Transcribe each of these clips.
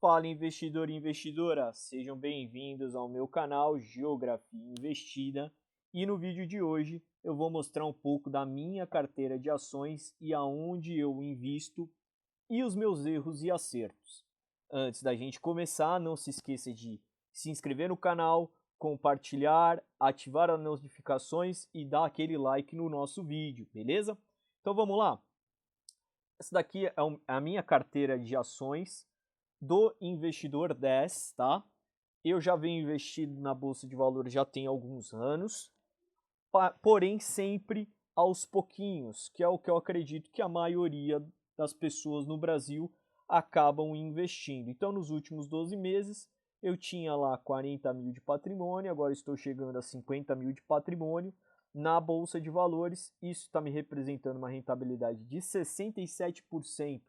Fala investidor e investidora, sejam bem-vindos ao meu canal Geografia Investida e no vídeo de hoje eu vou mostrar um pouco da minha carteira de ações e aonde eu invisto e os meus erros e acertos. Antes da gente começar, não se esqueça de se inscrever no canal, compartilhar, ativar as notificações e dar aquele like no nosso vídeo, beleza? Então vamos lá? Essa daqui é a minha carteira de ações do Investidor 10, tá? Eu já venho investido na Bolsa de Valores já tem alguns anos, porém sempre aos pouquinhos, que é o que eu acredito que a maioria das pessoas no Brasil acabam investindo. Então, nos últimos 12 meses, eu tinha lá 40 mil de patrimônio, agora estou chegando a 50 mil de patrimônio na Bolsa de Valores. Isso está me representando uma rentabilidade de 67%,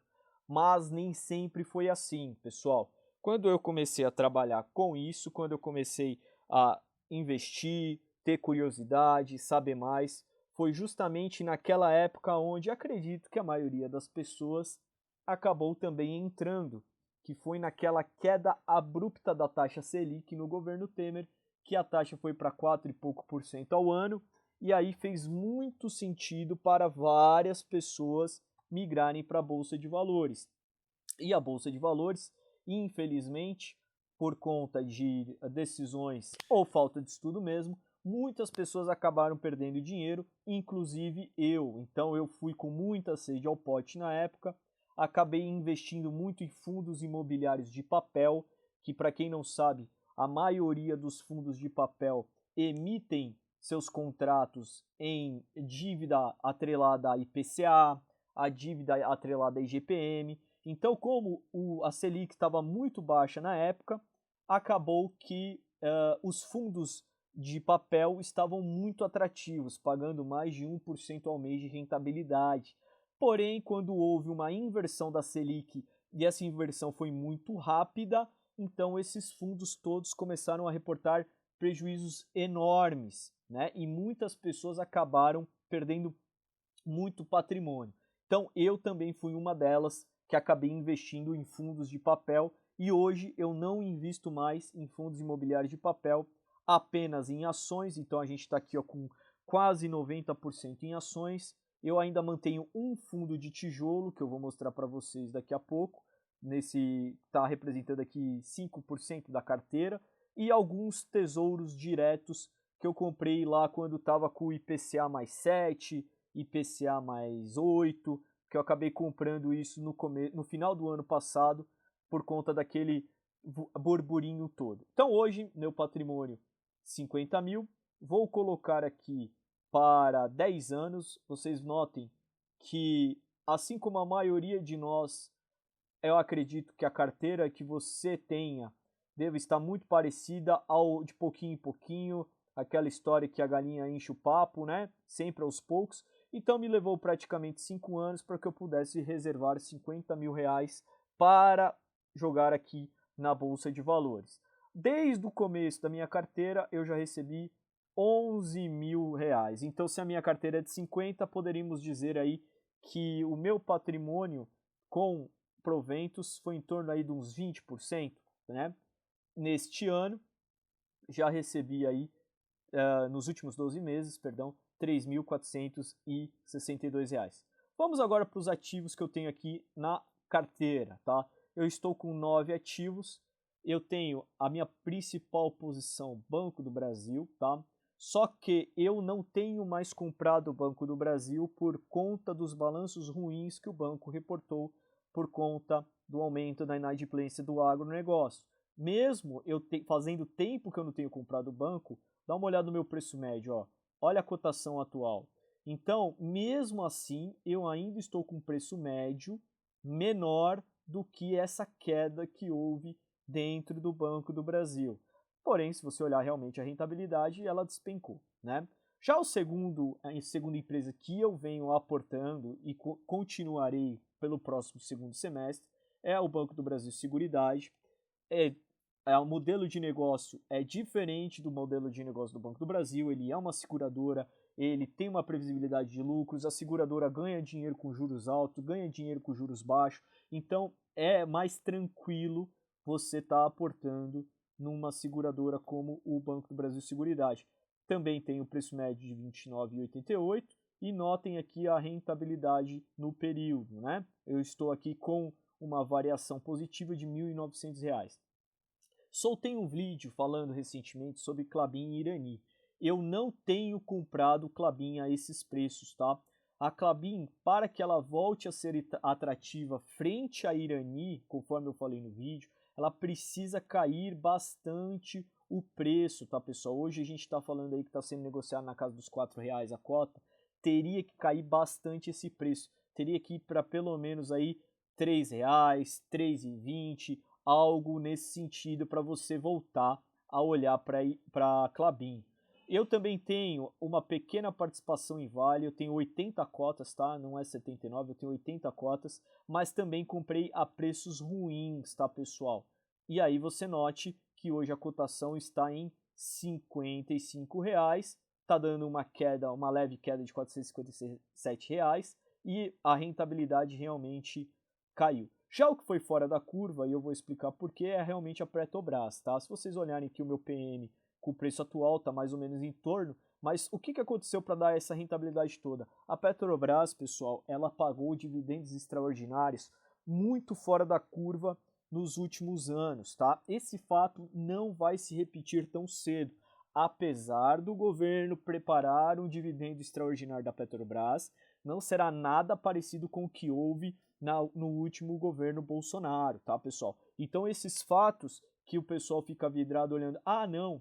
mas nem sempre foi assim, pessoal. Quando eu comecei a trabalhar com isso, quando eu comecei a investir, ter curiosidade, saber mais, foi justamente naquela época onde acredito que a maioria das pessoas acabou também entrando, que foi naquela queda abrupta da taxa Selic no governo Temer, que a taxa foi para 4 e pouco por cento ao ano, e aí fez muito sentido para várias pessoas migrarem para a Bolsa de Valores. E a Bolsa de Valores, infelizmente, por conta de decisões ou falta de estudo mesmo, muitas pessoas acabaram perdendo dinheiro, inclusive eu. Então eu fui com muita sede ao pote na época, acabei investindo muito em fundos imobiliários de papel, que para quem não sabe, a maioria dos fundos de papel emitem seus contratos em dívida atrelada a IPCA, a dívida atrelada a IGPM. Então, como a Selic estava muito baixa na época, acabou que os fundos de papel estavam muito atrativos, pagando mais de 1% ao mês de rentabilidade. Porém, quando houve uma inversão da Selic, e essa inversão foi muito rápida, então esses fundos todos começaram a reportar prejuízos enormes, né? E muitas pessoas acabaram perdendo muito patrimônio. Então eu também fui uma delas que acabei investindo em fundos de papel e hoje eu não invisto mais em fundos imobiliários de papel, apenas em ações. Então a gente está aqui ó, com quase 90% em ações. Eu ainda mantenho um fundo de tijolo que eu vou mostrar para vocês daqui a pouco. Nesse está representando aqui 5% da carteira e alguns tesouros diretos que eu comprei lá quando estava com o IPCA mais 7, IPCA mais 8, que eu acabei comprando isso no final do ano passado por conta daquele burburinho todo. Então hoje meu patrimônio 50 mil, vou colocar aqui para 10 anos. Vocês notem que assim como a maioria de nós, eu acredito que a carteira que você tenha deve estar muito parecida ao de pouquinho em pouquinho, aquela história que a galinha enche o papo, né? Sempre aos poucos. Então me levou praticamente 5 anos para que eu pudesse reservar 50 mil reais para jogar aqui na Bolsa de Valores. Desde o começo da minha carteira eu já recebi 11 mil reais. Então se a minha carteira é de 50, poderíamos dizer aí que o meu patrimônio com proventos foi em torno aí de uns 20%, né? Neste ano já recebi aí nos últimos 12 meses, perdão, R$ 3.462 reais. Vamos agora para os ativos que eu tenho aqui na carteira, tá? Eu estou com 9 ativos. Eu tenho a minha principal posição, Banco do Brasil, tá? Só que eu não tenho mais comprado o Banco do Brasil por conta dos balanços ruins que o banco reportou por conta do aumento da inadimplência do agronegócio. Mesmo eu fazendo tempo que eu não tenho comprado o banco, dá uma olhada no meu preço médio, ó. Olha a cotação atual. Então, mesmo assim, eu ainda estou com preço médio menor do que essa queda que houve dentro do Banco do Brasil. Porém, se você olhar realmente a rentabilidade, ela despencou, né? Já a segunda empresa que eu venho aportando e continuarei pelo próximo segundo semestre é o Banco do Brasil Seguridade. O modelo de negócio é diferente do modelo de negócio do Banco do Brasil. Ele é uma seguradora, ele tem uma previsibilidade de lucros, a seguradora ganha dinheiro com juros altos, ganha dinheiro com juros baixos, então é mais tranquilo você está aportando numa seguradora como o Banco do Brasil Seguridade. Também tem o preço médio de R$ 29,88 e notem aqui a rentabilidade no período, né? Eu estou aqui com uma variação positiva de R$ 1.900. Soltei um vídeo falando recentemente sobre Klabin e Irani. Eu não tenho comprado Klabin a esses preços, tá? A Klabin, para que ela volte a ser atrativa frente à Irani, conforme eu falei no vídeo, ela precisa cair bastante o preço, tá, pessoal? Hoje a gente está falando aí que está sendo negociado na casa dos R$ 4 a cota, teria que cair bastante esse preço, teria que ir para pelo menos aí R$ 3, R$ 3,20, algo nesse sentido para você voltar a olhar para a Klabin. Eu também tenho uma pequena participação em Vale, eu tenho 80 cotas, tá? Não é 79, eu tenho 80 cotas, mas também comprei a preços ruins, tá, pessoal? E aí você note que hoje a cotação está em R$ 55, tá dando uma queda, uma leve queda de R$ 457 e a rentabilidade realmente caiu. Já o que foi fora da curva, e eu vou explicar por que, é realmente a Petrobras, tá? Se vocês olharem aqui o meu PN com o preço atual, está mais ou menos em torno, mas o que aconteceu para dar essa rentabilidade toda? A Petrobras, pessoal, ela pagou dividendos extraordinários muito fora da curva nos últimos anos, tá? Esse fato não vai se repetir tão cedo, apesar do governo preparar um dividendo extraordinário da Petrobras, não será nada parecido com o que houve no último governo Bolsonaro, tá, pessoal? Então esses fatos que o pessoal fica vidrado olhando, ah, não,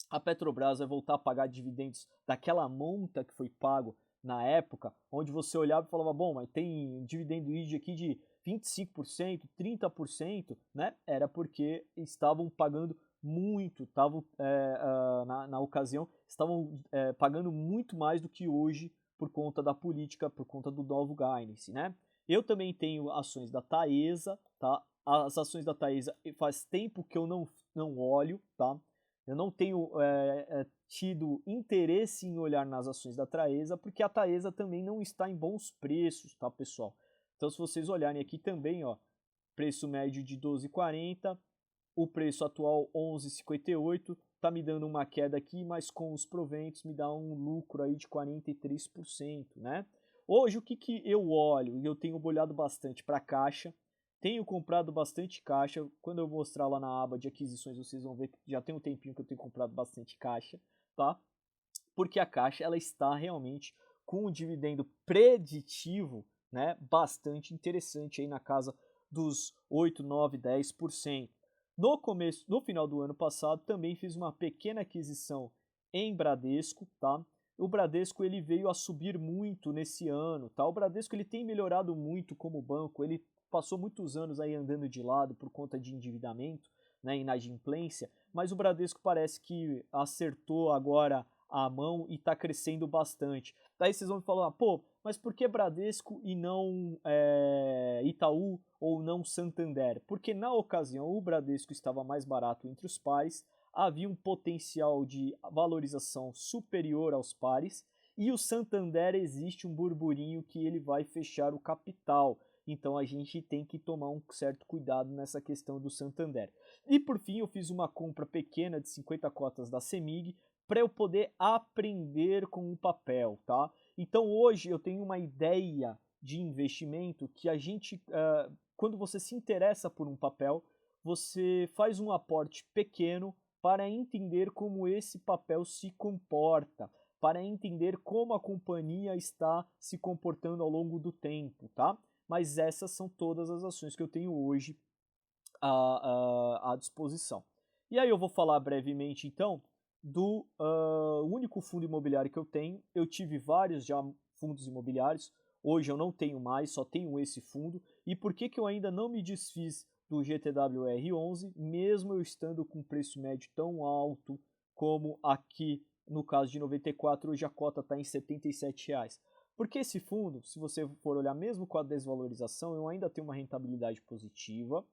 a Petrobras vai voltar a pagar dividendos daquela monta que foi pago na época, onde você olhava e falava, bom, mas tem dividendo yield aqui de 25%, 30%, né? Era porque estavam pagando muito, estavam, na ocasião, estavam pagando muito mais do que hoje por conta da política, por conta do novo guidance, né? Eu também tenho ações da Taesa, tá? As ações da Taesa faz tempo que eu não olho, tá? Eu não tenho tido interesse em olhar nas ações da Taesa, porque a Taesa também não está em bons preços, tá, pessoal? Então, se vocês olharem aqui também, ó, preço médio de 12,40, o preço atual 11,58, tá me dando uma queda aqui, mas com os proventos me dá um lucro aí de 43%, né? Hoje, o que eu olho? Eu tenho olhado bastante para a caixa, tenho comprado bastante caixa. Quando eu mostrar lá na aba de aquisições, vocês vão ver que já tem um tempinho que eu tenho comprado bastante caixa, tá? Porque a caixa ela está realmente com um dividendo preditivo, né, bastante interessante aí na casa dos 8, 9, 10%. No final do ano passado, também fiz uma pequena aquisição em Bradesco, tá? O Bradesco ele veio a subir muito nesse ano, tá? O Bradesco ele tem melhorado muito como banco, ele passou muitos anos aí andando de lado por conta de endividamento, né, inadimplência, mas o Bradesco parece que acertou agora a mão e está crescendo bastante. Daí vocês vão falar, pô, mas por que Bradesco e não Itaú ou não Santander? Porque na ocasião o Bradesco estava mais barato entre os pares, havia um potencial de valorização superior aos pares, e o Santander existe um burburinho que ele vai fechar o capital. Então a gente tem que tomar um certo cuidado nessa questão do Santander. E por fim eu fiz uma compra pequena de 50 cotas da CEMIG para eu poder aprender com o papel, tá? Então hoje eu tenho uma ideia de investimento que a gente, quando você se interessa por um papel, você faz um aporte pequeno para entender como esse papel se comporta, para entender como a companhia está se comportando ao longo do tempo, tá? Mas essas são todas as ações que eu tenho hoje à disposição. E aí eu vou falar brevemente então do único fundo imobiliário que eu tenho. Eu tive vários já fundos imobiliários, hoje eu não tenho mais, só tenho esse fundo. E por que eu ainda não me desfiz do GTWR11, mesmo eu estando com preço médio tão alto como aqui no caso de 94, hoje a cota está em R$ 77,00. Porque esse fundo, se você for olhar mesmo com a desvalorização, eu ainda tenho uma rentabilidade positiva.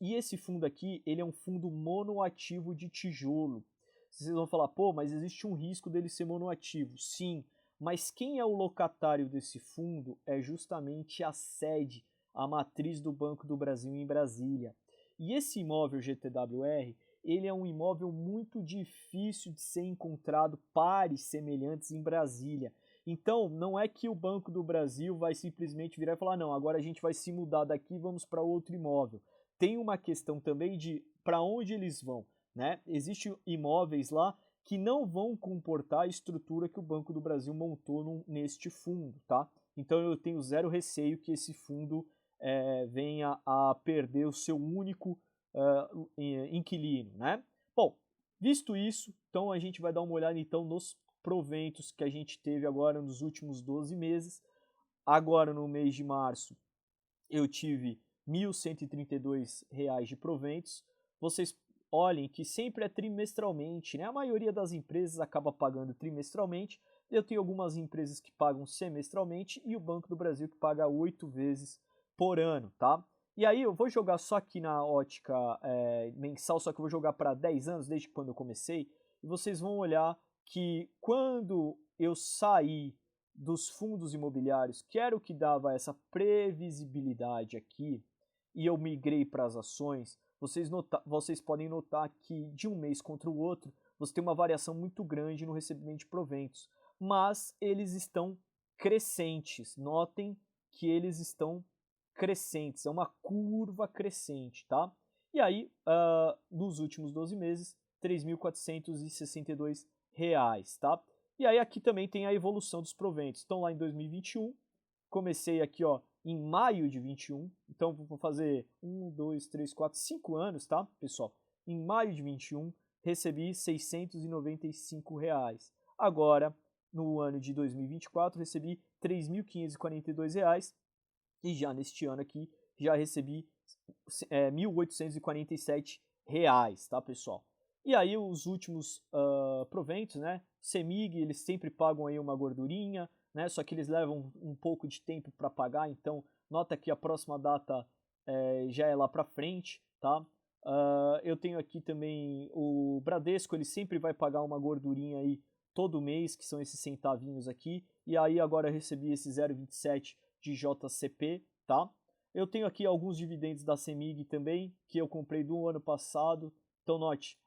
E esse fundo aqui, ele é um fundo monoativo de tijolo. Vocês vão falar, pô, mas existe um risco dele ser monoativo. Sim, mas quem é o locatário desse fundo é justamente a sede, a matriz do Banco do Brasil em Brasília. E esse imóvel GTWR, ele é um imóvel muito difícil de ser encontrado pares semelhantes em Brasília. Então, não é que o Banco do Brasil vai simplesmente virar e falar, não, agora a gente vai se mudar daqui e vamos para outro imóvel. Tem uma questão também de para onde eles vão, né? Existem imóveis lá que não vão comportar a estrutura que o Banco do Brasil montou neste fundo, tá? Então eu tenho zero receio que esse fundo venha a perder o seu único inquilino, né? Bom, visto isso, então a gente vai dar uma olhada então nos proventos que a gente teve agora nos últimos 12 meses. Agora no mês de março eu tive R$ 1.132 de proventos. Vocês olhem que sempre é trimestralmente, né? A maioria das empresas acaba pagando trimestralmente. Eu tenho algumas empresas que pagam semestralmente e o Banco do Brasil que paga 8 vezes por ano, tá? E aí eu vou jogar só aqui na ótica mensal, só que eu vou jogar para 10 anos, desde quando eu comecei, e vocês vão olhar que quando eu saí dos fundos imobiliários, que era o que dava essa previsibilidade aqui, e eu migrei para as ações, vocês podem notar que de um mês contra o outro, você tem uma variação muito grande no recebimento de proventos, mas eles estão crescentes. Notem que eles estão crescentes, é uma curva crescente, tá? E aí, nos últimos 12 meses, R$ 3.462, tá? E aí aqui também tem a evolução dos proventos. Então lá em 2021, comecei aqui ó, em maio de 21, então vou fazer 1, 2, 3, 4, 5 anos, tá, pessoal? Em maio de 21, recebi R$ 695. Agora, no ano de 2024, recebi R$ 3.542 e já neste ano aqui, já recebi R$ 1.847, tá, pessoal? E aí os últimos proventos, né? CEMIG, eles sempre pagam aí uma gordurinha, né? Só que eles levam um pouco de tempo para pagar, então nota que a próxima data já é lá para frente, tá? Eu tenho aqui também o Bradesco, ele sempre vai pagar uma gordurinha aí todo mês, que são esses centavinhos aqui, e aí agora eu recebi esse 0,27 de JCP, tá? Eu tenho aqui alguns dividendos da CEMIG também, que eu comprei do ano passado, então note,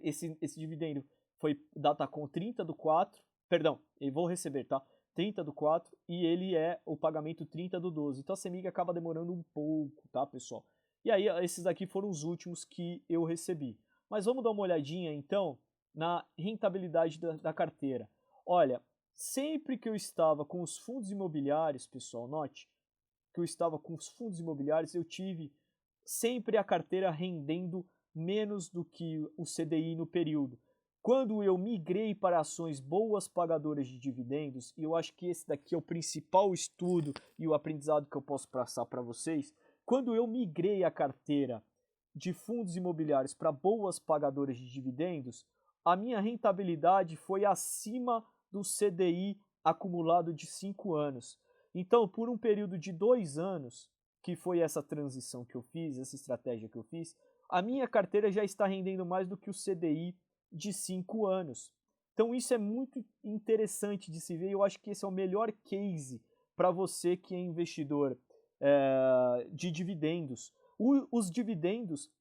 esse dividendo foi Datacom 30/4, perdão, eu vou receber, tá? 30/4 e ele é o pagamento 30/12. Então a CEMIG acaba demorando um pouco, tá, pessoal? E aí esses daqui foram os últimos que eu recebi. Mas vamos dar uma olhadinha então na rentabilidade da carteira. Olha, sempre que eu estava com os fundos imobiliários, pessoal, note que eu estava com os fundos imobiliários, eu tive sempre a carteira rendendo menos do que o CDI no período. Quando eu migrei para ações boas pagadoras de dividendos, e eu acho que esse daqui é o principal estudo e o aprendizado que eu posso passar para vocês, quando eu migrei a carteira de fundos imobiliários para boas pagadoras de dividendos, a minha rentabilidade foi acima do CDI acumulado de 5 anos. Então, por um período de 2 anos, que foi essa transição que eu fiz, essa estratégia que eu fiz, a minha carteira já está rendendo mais do que o CDI de 5 anos. Então isso é muito interessante de se ver, eu acho que esse é o melhor case para você que é investidor de dividendos. Os dividendos,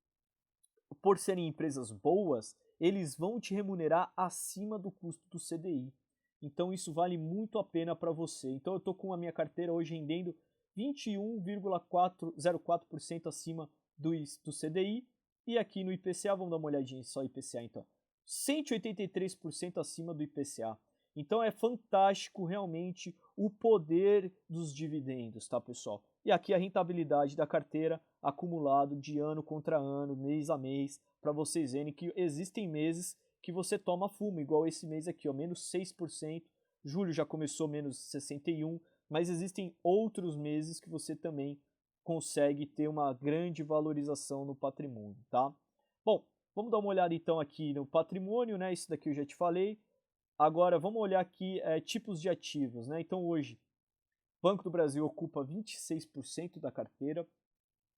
por serem empresas boas, eles vão te remunerar acima do custo do CDI. Então isso vale muito a pena para você. Então eu estou com a minha carteira hoje rendendo 21,04% acima do CDI. E aqui no IPCA, vamos dar uma olhadinha só IPCA então. 183% acima do IPCA. Então é fantástico realmente o poder dos dividendos, tá, pessoal? E aqui a rentabilidade da carteira acumulado de ano contra ano, mês a mês, para vocês verem que existem meses que você toma fumo, igual esse mês aqui, ó, menos 6%, julho já começou menos 61%, mas existem outros meses que você também consegue ter uma grande valorização no patrimônio, tá? Bom, vamos dar uma olhada então aqui no patrimônio, né? Isso daqui eu já te falei. Agora vamos olhar aqui tipos de ativos, né? Então hoje, Banco do Brasil ocupa 26% da carteira.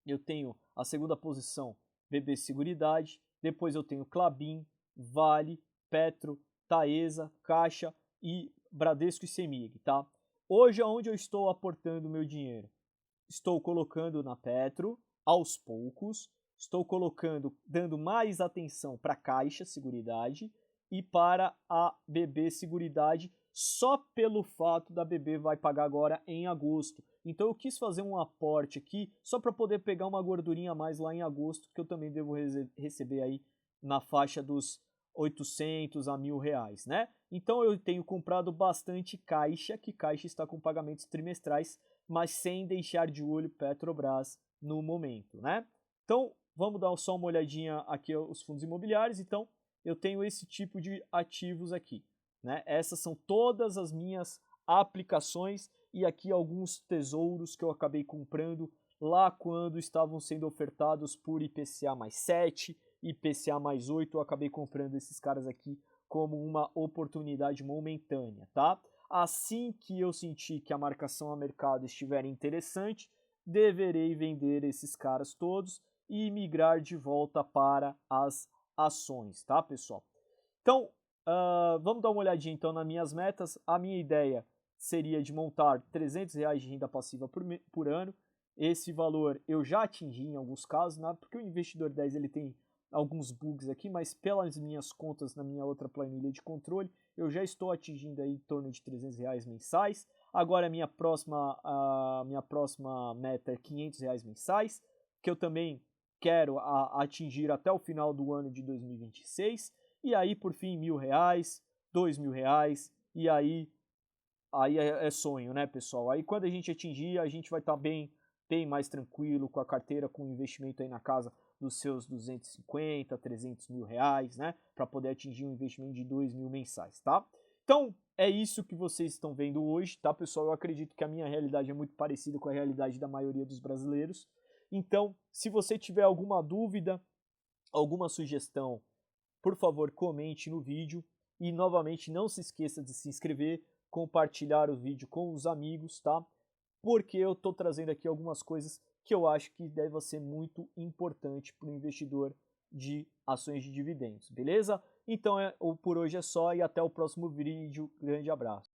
Eu tenho a segunda posição, BB Seguridade. Depois eu tenho Klabin, Vale, Petro, Taesa, Caixa e Bradesco e CEMIG, tá? Hoje, aonde eu estou aportando meu dinheiro? Estou colocando na Petro, aos poucos, estou dando mais atenção para a Caixa Seguridade e para a BB Seguridade, só pelo fato da BB vai pagar agora em agosto. Então eu quis fazer um aporte aqui, só para poder pegar uma gordurinha a mais lá em agosto, que eu também devo receber aí na faixa dos 800 a R$ 1.000, né? Então eu tenho comprado bastante Caixa, que Caixa está com pagamentos trimestrais, mas sem deixar de olho Petrobras no momento, né? Então vamos dar só uma olhadinha aqui os fundos imobiliários. Então eu tenho esse tipo de ativos aqui, né? Essas são todas as minhas aplicações e aqui alguns tesouros que eu acabei comprando lá quando estavam sendo ofertados por IPCA mais 7, IPCA mais 8, eu acabei comprando esses caras aqui como uma oportunidade momentânea, tá? Assim que eu sentir que a marcação a mercado estiver interessante, deverei vender esses caras todos e migrar de volta para as ações, tá, pessoal? Então, vamos dar uma olhadinha então nas minhas metas. A minha ideia seria de montar R$ 300 de renda passiva por ano. Esse valor eu já atingi em alguns casos, né? Porque o investidor 10 ele tem alguns bugs aqui, mas pelas minhas contas na minha outra planilha de controle, eu já estou atingindo aí em torno de R$ 300 mensais. Agora a minha próxima meta é R$ 500 mensais, que eu também quero atingir até o final do ano de 2026. E aí, por fim, R$ 1.000, R$ 2.000, e aí é sonho, né, pessoal? Aí quando a gente atingir, a gente vai estar bem mais tranquilo com a carteira, com o investimento aí na casa dos seus 250, 300 mil reais, né? Para poder atingir um investimento de 2.000 mensais, tá? Então, é isso que vocês estão vendo hoje, tá, pessoal? Eu acredito que a minha realidade é muito parecida com a realidade da maioria dos brasileiros. Então, se você tiver alguma dúvida, alguma sugestão, por favor, comente no vídeo e novamente não se esqueça de se inscrever, compartilhar o vídeo com os amigos, tá? Porque eu tô trazendo aqui algumas coisas que eu acho que deve ser muito importante para o investidor de ações de dividendos, beleza? Então por hoje é só e até o próximo vídeo. Grande abraço.